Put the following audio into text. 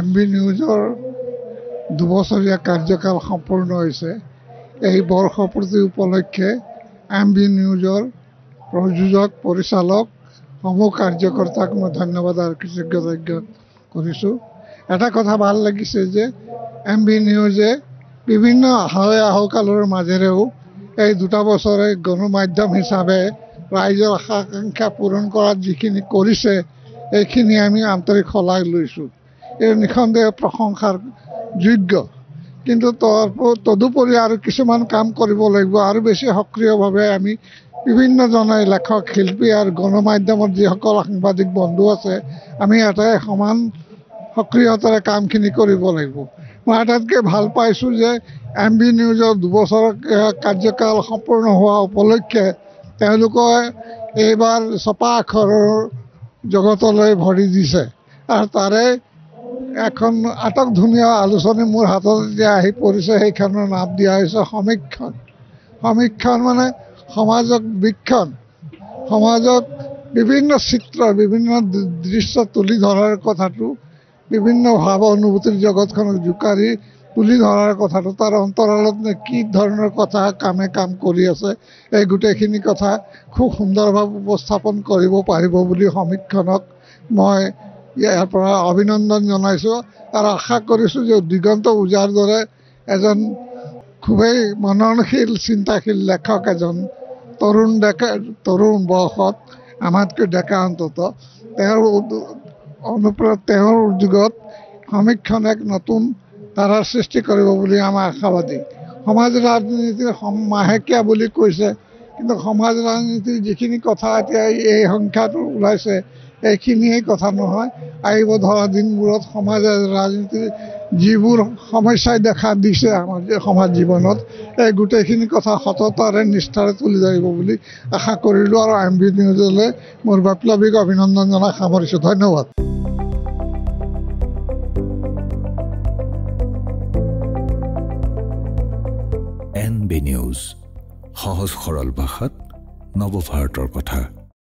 MB নিউজৰ 2 বছৰীয়া কাৰ্যকাল সম্পূৰ্ণ হৈছে। এই বৰ্ষপূৰ্তি উপলক্ষে MB নিউজৰ প্ৰযোজক পৰিচালক সমূহ কাৰ্যকৰ্তাক মই ধন্যবাদ আৰু কৃতজ্ঞতা কৰিছোঁ। এটা কথা ভাল লাগিছে যে MB নিউজে বিভিন্ন আহকালৰ মাজেৰেও এই 2 বছৰে গণমাধ্যম হিচাপে ৰাইজৰ আশা আকাংক্ষা পূৰণ কৰাত যিখিনি কৰিছে এইখিনি আমি আন্তৰিক শলাগ লৈছোঁ। এই নিঃসন্দেহে প্ৰশংসাৰ যোগ্য। কিন্তু তদুপৰি আৰু কিছুমান কাম কৰিব লাগিব। আৰু বেছি সক্ৰিয়ভাৱে আমি বিভিন্নজনে লেখক শিল্পী আৰু গণমাধ্যমৰ যিসকল সাংবাদিক বন্ধু আছে আমি এটাই সমান সক্ৰিয়তাৰে কামখিনি কৰিব লাগিব। মই আটাইতকৈ ভাল পাইছোঁ যে MB নিউজৰ 2 বছৰ কাৰ্যকাল সম্পূৰ্ণ হোৱা উপলক্ষে তেওঁলোকে এইবাৰ ছপা আখৰৰ জগতলৈ ভৰি দিছে আৰু তাৰে এখন আটক ধুনীয়া আলোচনী মোৰ হাতত এতিয়া আহি পৰিছে। সেইখনৰ নাম দিয়া হৈছে সমীক্ষণ। সমীক্ষণ মানে সমাজক বীক্ষণ, সমাজক বিভিন্ন চিত্ৰ বিভিন্ন দৃশ্য তুলি ধৰাৰ কথাটো, বিভিন্ন ভাৱ অনুভূতিৰ জগতখনক জোকাৰি তুলি ধৰাৰ কথাটো, তাৰ অন্তৰালত কি ধৰণৰ কথা কাম কৰি আছে এই গোটেইখিনি কথা খুব সুন্দৰভাৱে উপস্থাপন কৰিব পাৰিব বুলি সমীক্ষণক মই ইয়াৰ পৰা অভিনন্দন জনাইছোঁ আৰু আশা কৰিছোঁ যে দিগন্ত ওজাৰ দৰে এজন খুবেই মননশীল চিন্তাশীল লেখক, এজন তৰুণ বয়সত আমাতকৈ ডেকা অন্তত তেওঁৰ উদ্যোগত সমীক্ষণ এক নতুন ধাৰাৰ সৃষ্টি কৰিব বুলি আমাৰ আশাবাদী। সমাজ ৰাজনীতিৰ মাহেকীয়া বুলি কৈছে, কিন্তু সমাজ ৰাজনীতিৰ যিখিনি কথা এতিয়া এই সংখ্যাটো ওলাইছে এইখিনিয়ে কথা নহয়। আহিব ধৰা দিনবোৰত সমাজ ৰাজনীতিৰ যিবোৰ সমস্যাই দেখা দিছে আমাৰ সমাজ জীৱনত এই গোটেইখিনি কথা সততাৰে নিষ্ঠাৰে তুলি ধৰিব বুলি আশা কৰিলোঁ আৰু MB নিউজলৈ মোৰ বৈপ্লৱিক অভিনন্দন জনাই সামৰিছোঁ। ধন্যবাদ। NB নিউজ, সহজ সৰল ভাষাত নৱভাৰতৰ কথা।